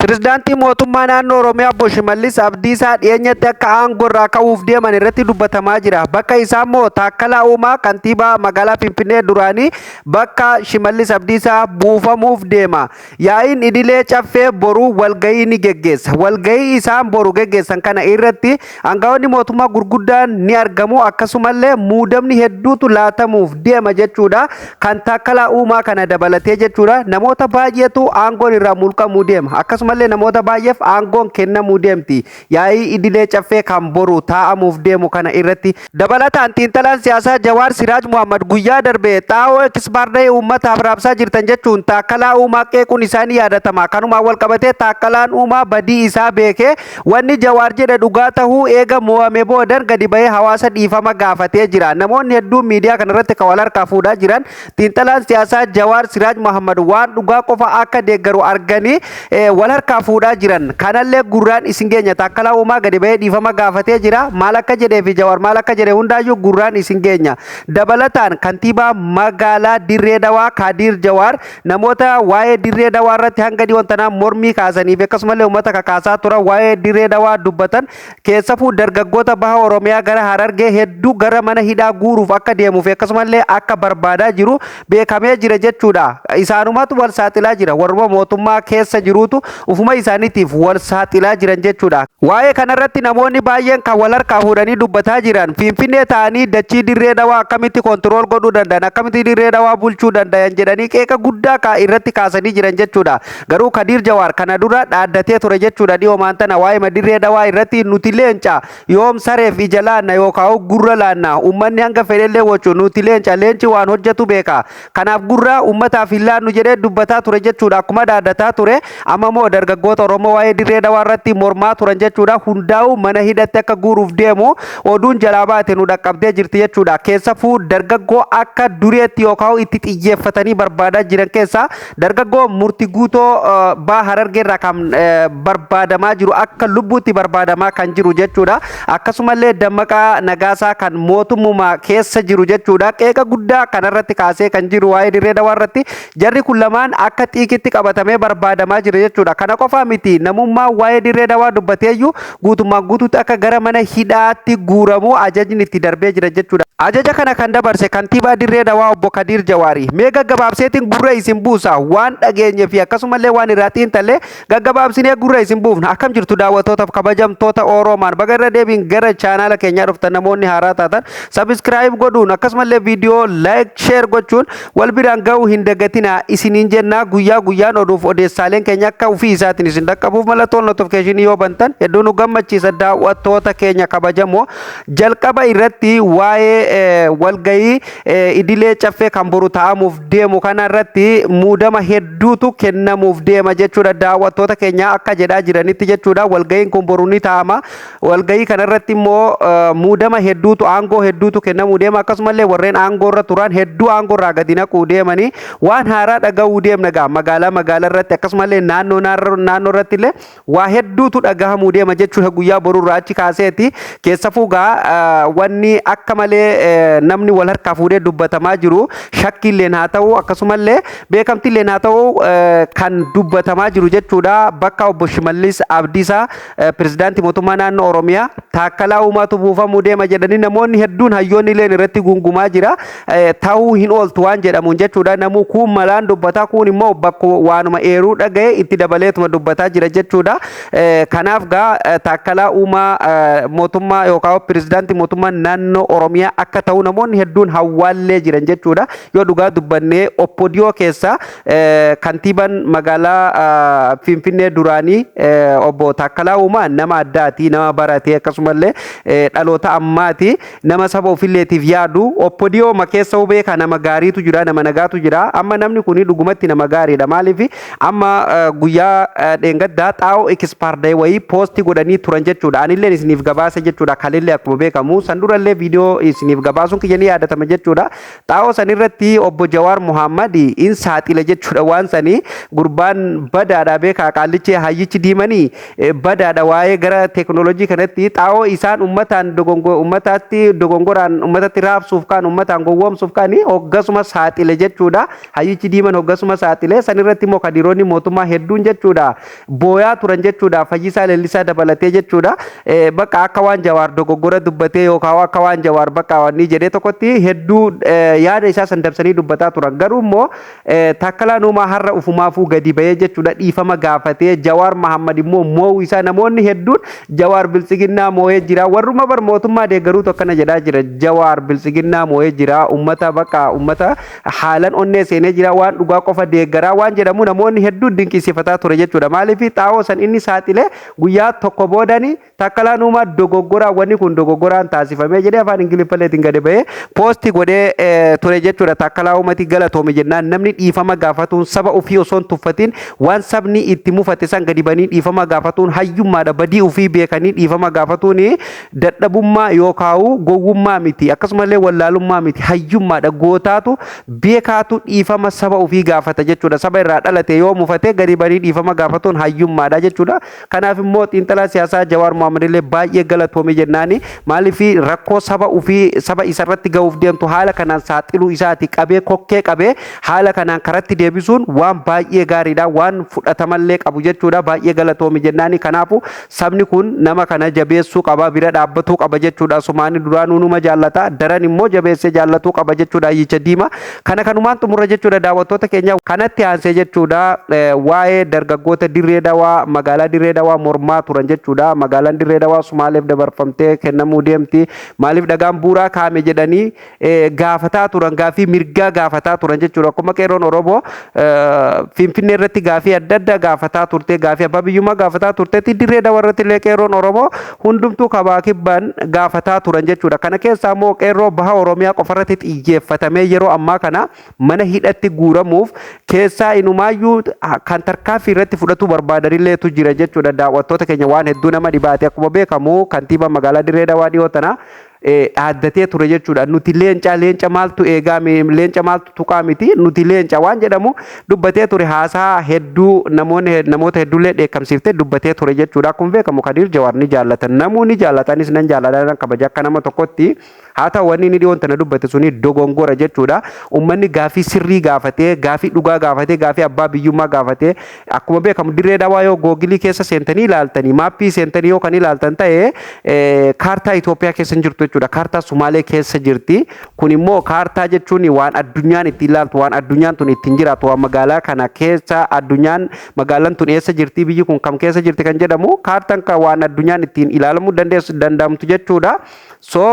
Pirezidaantii mootummaa naannoo Oromiyaa Obbo Shimallis Abdiisaa dhiyeenyatti akka aangoo irraa ka'uuf deeman irratti dubbatamaa jira. Bakka isaa immoo Taakkalaa Uumaa kantiibaa magaalaa Finfinnee duraanii bakka Shimallis Abdiisaa buufamuuf deema. Yaa'iin idilee caffee boru walgahii ni geggeessa. Walgahii isaan boru geggeessan kana irratti aangawoonni mootummaa gurguddaan ni argamu. Akkasumallee muudamni hedduutu laatamuuf deema jechuudha. Kan Taakkalaa Uumaa kana dabalatee jechuudha. Namoota baay'eetu aangoon irraa mulqamuu deema. Akkasumallee namoota baay'eef aangoon kennamuu deemti. Yaa'ii idilee caffee kan boru taa'amuuf deemu kana irratti dabalataan xiinxalaan siyaasaa Jawaar Siraaj Muhammad guyyaa darbe xaa'oo ekispaardee uummataaf raabsaa jirtan jechuun Taakkalaa Uumaa qeequun isaanii yaadatama. Kanumaan wal qabatee Taakkalaan Uumaa badii isaa beekee wanni Jawaar jedhe dhugaa tahuu eega mo'ame boodan gadi bahee hawaasa dhiifama gaafatee jira. Namoonni hedduun miidiyaa kanarratti kan wal harkaa fuudhaa jiran xiinxalaan siyaasaa Jawaar Siraaj Muhammad waan dhugaa qofa akka deeggaru arganii wal harkaa fuudhaa jiran. Kanallee gurraan isin geenya. Taakkalaa Uumaa gadi bahee dhiifama gaafatee jira. Maal akka jedhee fi Jawaar maal akka jedhe hundaayyuu gurraan isin geenya. Dabalataan kantiibaa magaalaa Dirree Dawaa Kadir Jawaar namoota waa'ee Dirree Dawaa irratti hanga dhiyoontanaa mormii kaasaniif akkasumallee uummata kakaasaa turan waa'ee Dirree Dawaa dubbatan keessafuu dargaggoota baha Oromiyaa gara Harargee hedduu gara mana hidhaa guuruuf akka deemuuf akkasumallee akka barbaadaa jiru beekamee jira jechuudha. Isaanumatu wal saaxilaa jira. Warra mootummaa keessa jiruutu ufuma isaaniitiif wal saaxilaa jiran jechuudha. Waa'ee kanarratti namoonni baay'een kan wal harkaa fuudhanii dubbataa jiran Finfinnee ta'anii dachii Dirree Dawaa akkamitti kontirool godhuu danda'an akkamitti Dirree Dawaa bulchuu danda'an jedhanii qeeqa guddaa irratti kaasanii jiran jechuudha. Garuu Kadir Jawaar kana dura dhaaddatee ture jechuudha. Dhiyoomaan tana waa'ee Dirree Dawaa irratti nuti leenca yoom sareef ija laanna yookaan gurra laanna uummanni hanga fedhellee wachu nuti leenci waan hojjetu beeka. Kanaaf gurra uummataaf hin laannu jedhee dubbataa ture jechuudha. Akkuma dhaaddataa ture amma moo dargaggoota Oromoo waa'ee Dirree Dawaa irratti mormaa turan jechuudha. Hundaa'u mana hidhatti akka guuruuf deemu oduun jalaa baate nu dhaqqabdee jirti jechuudha. Keessafuu dargaggoo akka dureetti yookaan itti xiyyeeffatanii barbaadaa jiran keessaa dargaggoo murtii guutoo baa Harargee irraa kan barbaadamaa jiru akka lubbuutti barbaadamaa kan jiru jechuudha. Akkasumallee Dammaqaa Nagaasaa kan mootummaa keessa jiru jechuudha. Qeeqa guddaa kanarratti kaasee kan jiru waa'ee Dirree Dawaa irratti jarri kun lamaan akka xiiqitti qabatamee barbaadamaa jira jechuudha. Kana qofaa miti namummaa waa'ee Dirree Dawaa dubbateeyyuu guutummaan guutuutti akka gara mana hidhaatti guuramu ajajni itti darbee jira jechuudha. Ajaja kana kan dabarse kantiibaa Dirree Dawaa Obbo Kadir Jawaari. Mee gaggabaabseetiin gurra isin buusa waan dhageenye fi akkasumallee waan irraa xiinxallee gaggabaabsinee gurra isin buufna. Akkam jirtu daawwattootaaf kabajamtoota Oromaan baga irra deebiin gara chaanaala keenyaa dhuftan namoonni haaraa taatan sabiskiraayib godhuun akkasumallee viidiyoo laayik sheer gochuun wal biraan ga'uu hin dagatinaa isiniin jennaa. Guyyaa guyyaan oduuf odeessaaleen keenya akka ofii isaatiin isin dhaqqabuuf mallattoon notifikashinii yoo bantan hedduu nu gammachiisa. Daawwattoota keenya kabajamoo jalqaba irratti waa'ee walgahii idilee caffee kan boru taa'amuuf deemu kana irratti muudama hedduutu kennamuuf deema jechuudha. Daawwattoota keenya akka jedhaa jiranitti jechuudha. Walgahiin kun boru ni taa'ama. Walgahii kana irratti immoo muudama hedduutu aangoo hedduutu kennamuu deema. Akkasumallee warreen aangoo irra turan hedduu aangoo irraa gadi naquu deemanii waan haaraa dhagahuu deemna gaa magaalaa irratti akkasumallee naannoo irratti illee waa hedduutu dhagahamuu deema jechuudha. Guyyaa boruu irraa achi kaaseeti keessafuu gaa wanni akka malee namni wal harkaa fuudhee dubbatamaa jiru shakkiilleen haa ta'u akkasumallee beekamtiilleen haa ta'u kan dubbatamaa jiru jechuudha. Bakka Obbo Shimallis Abdiisaa pirezidaantii mootummaa naannoo Oromiyaa Taakkalaa Uumaatu buufamuu deema jedhanii namoonni hedduun hayyoonni illeen irratti gungumaa jira. Ta'uu hin ooltu waan jedhamuun jechuudha. Namuu kuun malaan dubbataa kuun immoo bakka waanuma eeruu dhaga'e itti dabaleetuma dubbataa jira jechuudha. Kanaaf gaa Taakkalaa Uumaa mootummaa yookaan pirezidaantii mootummaa naannoo Oromiyaa akka ta'u namoonni hedduun hawwaallee jiran jechuudha. Yoo dhugaa dubbannee Oppodiyoo keessa kantiibaan magaalaa Finfinnee duraanii Obbo Taakkalaa Uumaa nama addaati, nama baratee akkasumallee dhaloota ammaati, nama saba ofiilleetiif yaadu. Oppodiyoo keessa beeka nama gaariitu jira, nama nagaatu jira. Amma namni kun dhugumatti nama gaariidha. Maaliif amma guyyaa dheengaddaa xaa'oo ekispaardee wayii poostii godhanii turan jechuudha. Anillee isiniif gabaasa jechuudha. Kalillee akkuma beekamu san durallee viidiyoo isiniif isiniif gabaasuun kiyya ni yaadatama jechuudha. Xaa'oo sanirratti obbo Jawaar Muhammad in saaxile jechuudha waan sanii gurbaan badaadha beekaa qaallichi hayyichi diimanii badaadha waa'ee gara teekinooloojii kanatti xaa'oo isaan ummataatti dogongoraan ummatatti raabsuuf kaan ummataan gowwoomsuuf kaan hoggasuma saaxile jechuudha. Hayyichi diiman hoggasuma saaxile sanirratti immoo kadiroonni mootummaa hedduun jechuudha booyaa turan jechuudha Fayyisaa Leellisaa dabalatee jechuudha. Bakka akka waan Jawaar dogoggora dubbatee yookaan akka waan Jawaar bakka wanni jedhee tokkotti hedduu yaada isaa san dabsanii dubbataa turan. Garuu immoo Taakkalaa Uumaa har'a ufumaafuu gadi bahee jechuudha dhiifama gaafatee Jawaar Mahammad immoo moo'uu isaa namoonni hedduun Jawaar bilisiginnaa moo'ee jira. Warruma bar mootummaa deeggaruutu akkana jedhaa jira. Jawaar bilisiginnaa moo'ee jira. Ummata bakka ummata haalan onnee seenee jira waan dhugaa qofa deeggaraa waan jedhamu namoonni hedduun dinqisiifataa ture jechuudha. Maaliif xaa'oo san inni saaxile guyyaa tokko boodani Taakkalaa Uumaa dogoggoraa wanni kun dogoggoraan taasifamee jedhee afaan Ingiliffaleetiin gadi bahee poostii godhee ture jechuudha. Taakkalaa Uumaatti galatoome jennaan namni dhiifama gaafatuun saba ofii osoo hin tuffatiin waan sabni itti mufate san gadi banii dhiifama gaafatuun hayyummaadha. Badii ofii beekanii dhiifama gaafatuun dadhabummaa yookaan gowwummaa miti akkasumallee wallaalummaa miti hayyummaadha. Gootaatu beekaatu dhiifama saba ofii gaafata jechuudha. Saba irraa dhalate yoo mufate gadi banii dhiifama gaafatuun hayyummaadha jechuudha. Kanaaf immoo xiinxalaa siyaasaa Jawaar Muhammad illee baay'ee galatoome jennaani maaliif rakkoo saba ofii saba isarratti ga'uuf deemtu haala kanaan saaxiluu isaati qabee kokkee qabee haala kanaan karatti deebisuun waan baay'ee gaariidha waan fudhatamallee qabu jechuudha. Baay'ee galatoome jennaani kanaafu sabni kun nama kana jabeessuu qaba bira dhaabbatuu qaba jechuudha. Sumaani duraanuu numa jaallata daran immoo jabeessee jaallatuu qaba jechuudha. Hayyicha diima kana kanumaan xumurra jechuudha. Daawwattoota keenya kanatti aansee jechuudha waa'ee dargaggoota Dirree Dawaa magaalaa Dirree Dawaa mormaa turan jechuudha. Magaalaan Dirree Dawaa Sumaaleef dabarfamtee kennamuu deemti maaliif dhagaan buuraa kaame jedhanii gaafataa turan gaafii mirgaa gaafataa turan jechuudha. Akkuma qeerroon Oromoo Finfinnee irratti gaafii adda addaa gaafataa turte gaafii abbaa biyyummaa gaafataa turteetti Dirree Dawaa irratti illee qeerroon Oromoo hundumtuu kabaa kibbaan gaafataa turan jechuudha. Kana keessaa immoo qeerroo baha Oromiyaa qofarratti xiyyeeffatamee yeroo ammaa kana mana hidhatti guuramuuf keessaa inumaayyuu kan tarkaanfii irratti fudhatu barbaadanilleetu jira jechuudha. Daawwattoota keenya waan hedduu nama dhibaate akkuma beekamu kantiibaa magaalaa Dirree Dawaa dhiyoo tana dhaaddatee ture jechuudha. Nuti leenca maaltu eegame leenca maaltu tuqaa miti nuti leenca waan jedhamu dubbatee ture haasaa hedduu namoota hedduullee dheekkamsiiftee dubbatee ture jechuudha. Akkuma beekamu Kadir Jawaar ni jaallatan namoonni jaallatanis nan jaalladhan kabaja akka nama tokkotti haa ta'u wanni inni dhiyoon tana dubbate suni dogongora jechuudha. Uummanni gaafii sirrii gaafatee gaafii dhugaa gaafatee gaafii abbaa biyyummaa gaafatee akkuma beekamu Dirree Dawaa yoo googilii keessa seentanii ilaaltanii maappii seentanii yoo kan ilaaltan ta'e kaartaa Itoophiyaa keessa hin jirtu jechuudha. Kaartaa Sumaalee keessa jirti. Kun immoo kaartaa jechuun waan addunyaan itti ilaaltu waan addunyaan tun ittiin jiraatu waan magaalaa kana keessa addunyaan magaalaan tun eessa jirti biyyi kun kam keessa jirti kan jedhamu kaartaan kan waan addunyaan ittiin ilaalamuu danda'amtu jechuudha. So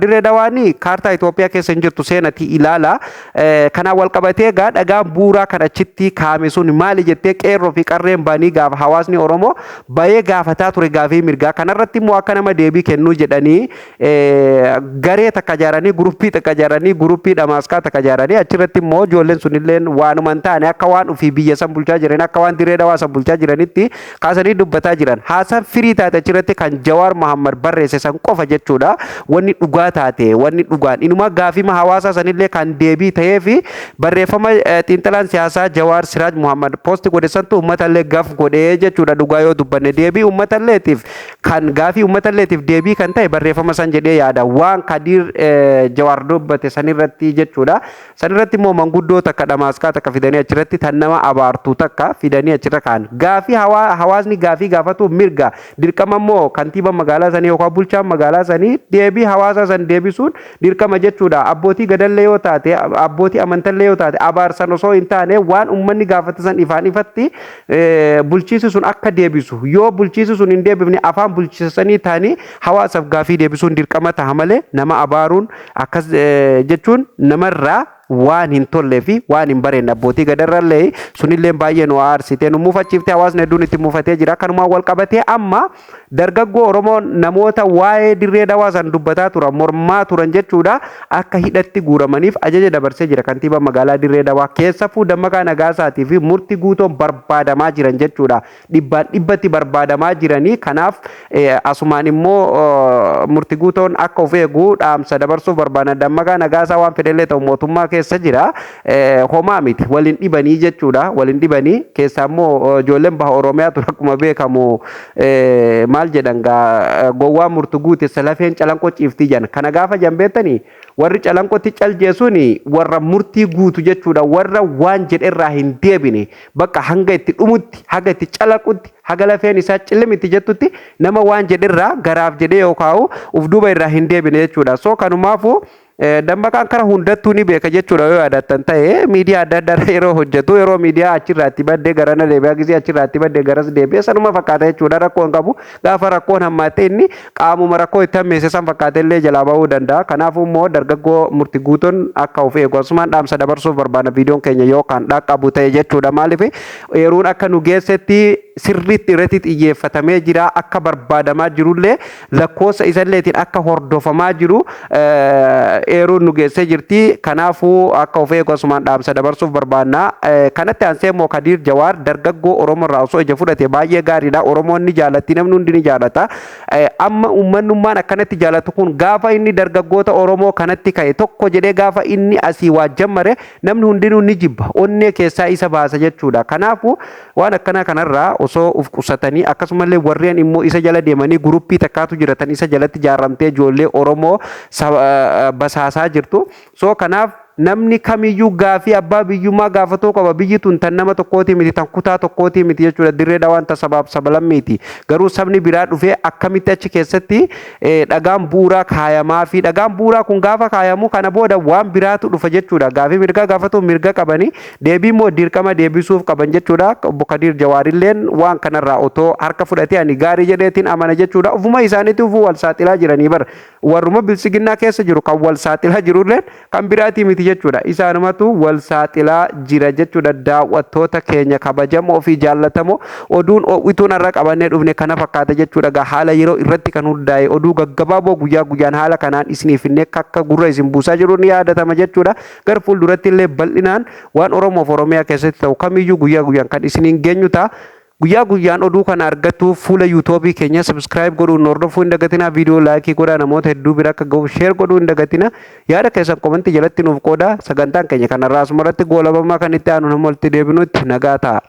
Dirree Dawaanii kaartaa Itoophiyaa keessa hin jirtu seenatii ilaala. Kanaan wal qabatee dhagaan buuraa kan achitti kaame sun maali jettee qeerroo fi qarreen baanii gaafa hawaasni Oromoo baay'ee gaafataa ture gaafii mirgaa kanarratti immoo akka nama deebii kennuu jedhanii garee takka ijaaranii guruppii takka ijaaranii guruppii dhamaaskaa takka ijaaranii achirratti immoo ijoolleen sunillee waanuma hin taane akka waan ofii biyya san bulchaa jiran akka waan Dirree Dawaa san bulchaa jiranitti kaasanii dubbataa jiran haasaan firii taate achirratti kan Jawaar Muhammad barreesse san qofa jechuudha. Wanni dhugaa taate wanni dhugaan inuma gaafima hawaasaa sanillee kan deebii ta'ee fi barreeffama xiinxalaan siyaasaa Jawaar Siraaj Muhammad poosti godhe santu uummatallee gaaf godhee jechuudha. Dhugaa yoo dubbanne deebii uummatalleetiif kan gaafii uummatalleetiif deebii kan ta'e barreeffama san jedhee yaada waan Kadir Jawaar dubbate sanirratti jechuudha. Sanirratti immoo manguddoo takka dhamaaskaa takka fidanii achirratti tan nama abaartu takka fidanii achirra kaan gaafii hawaasni gaafii gaafatu mirga dirqama immoo kantiiba magaalaa sanii yookaan bulchaan magaalaa sanii deebii hawaasaa san deebisuun dirqama jechuudha. Abbootii gadallee yoo taate abbootii amantallee yoo taate abaarsan osoo hin taane waan uummanni gaafate san ifaan ifatti bulchiisi sun akka deebisu yoo bulchiisi sun hin deebifne afaan bulchiisanii taanii hawaasaaf gaafii deebisuun dirqama ta'a malee nama abaaruun akkas jechuun namarraa waan hin tollee fi waan hin bareenye abbootii gadarrallee sunillee baay'ee nu aarsitee nu mufachiiftee hawaasni hedduun itti mufatee jira. Kanumaan wal qabatee amma dargaggoo Oromoo namoota waa'ee dirree dawaa san dubbataa turan mormaa turan jechuudha akka hidhatti guuramaniif ajaja dabarsee jira kantiibaa magaalaa dirree dawaa. Keessafuu Dammaqaa Nagaasaatii fi murtii guutoon barbaadamaa jiran jechuudha. Dhibbaan dhibbatti barbaadamaa jiranii kanaaf asumaan immoo murtii guutoon akka of eegu dhaamsa dabarsuuf barbaada. Dammaqaa Nagaasaa waan fedhellee ta'u mootummaa keessa jira. Homaa miti waliin dhibanii jechuudha. Waliin dhibanii keessaa immoo ijoolleen baha Oromiyaa ture akkuma beekamu maal jedhan gowwaa murtii guute salafeen calanqoo ciiftii jedhan. Kana gaafa jambeettanii warri calanqootti caljeesuun warra murtii guutu jechuudha. Warra waan jedherraa hin deebine bakka hanga itti dhumutti haga itti calaqutti haga lafeen isaa cillimiti jettutti nama waan jedherraa garaaf jedhee yookaan uf duuba irraa hin deebine jechuudha. So kanumaafuu Dammaqaan kara hundattuu ni beeka jechuudha yoo yaadattan ta'e miidiyaa adda addaa yeroo hojjetu yeroo miidiyaa achirraatti baddee garana deebi'aa gisee achirraatti baddee garas deebi'ee sanuma fakkaata jechuudha rakkoon qabu gaafa rakkoon hammaatte inni qaamuma rakkoo itti hammeesse san fakkaate illee jalaa bahuu danda'a. Kanaafuu immoo dargaggoo murtii guutuun akka of eegu asumaan dhaamsa dabarsuuf barbaada viidiyoon keenya yookaan dhaqqabu ta'e jechuudha. Maaliif yeroon akka nu geessetti sirriitti irratti xiyyeeffatamee jira akka barbaadamaa jirullee lakkoofsa isalleetiin akka hordofamaa jiru eeruun nu geessee jirti. Kanaafuu akka of eegu asumaan dhaamsa dabarsuuf barbaanna. Kanatti aansee immoo Kadiir Jawaar dargaggoo Oromoo irraa osoo ija fudhate baay'ee gaariidha. Oromoon ni jaallatti namni hundi ni jaallata. Amma uummanummaan akkanatti jaallatu kun gaafa inni dargaggoota Oromoo kanatti ka'e tokko jedhee gaafa inni asii waajjammare namni hundinuu ni jibba onnee keessaa isa baasa jechuudha. Kanaafuu waan akkanaa kanarraa osoo uf qusatanii akkasumallee warreen immoo isa jala deemanii guruppii takkaatu jiratan isa jalatti ijaarramtee ijoollee Oromoo basaasaa jirtu. So kanaaf namni kamiyyuu gaafii abbaa biyyummaa gaafatuu qaba. Biyyi tun tan nama tokkootii miti tan kutaa tokkootii miti jechuudha. Dirree dhawaan ta sabaaf sablammiiti. Garuu sabni biraa dhufee akkamitti achi keessatti dhagaan bu'uuraa kaayamaa fi dhagaan bu'uuraa kun gaafa kaayamu kana booda waan biraatu dhufa jechuudha. Gaafii mirga gaafatu mirga qabanii deebii immoo dirqama deebisuuf qaban jechuudha. Obbo Kadiir Jawaarilleen waan kanarraa otoo harka fudhatee ani gaarii jedheetiin amana jechuudha. Ofuma isaaniitti ufuu wal saaxilaa jiranii bara warruma bilisiginnaa keessa jiru kan wal saaxilaa jirulleen kan biraatii miti jechuudha. Isaanumatu wal saaxilaa jira jechuudha. Daawwattoota keenya kabajamoo fi jaallatamoo oduun oowwituun irra qabannee dhufne kana fakkaata jechuudha. Haala yeroo irratti kan hundaa'e oduu gaggabaaboo guyyaa guyyaan haala kanaan isiniif illee akka gurra isin buusaa jiru ni yaadatama jechuudha. Gar fuulduratti illee bal'inaan waan Oromoof Oromiyaa keessatti ta'u kamiyyuu guyyaa guyyaan kan isiniin geenyu ta'a. Guyyaa guyyaan oduu kana argatu fuula yuutuubii keenya subscribe godhuun hordofuu hin dagatina. Viidiyoo laayikii godhaa namoota hedduu bira akka gahu sheer godhuu hin dagatina. Yaada keessan komentii jalatti nuuf qoodaa. Sagantaan keenya kanarraa asumarratti goolabamaa kan itti aanu nama walitti deebinutti nagaa ta'a.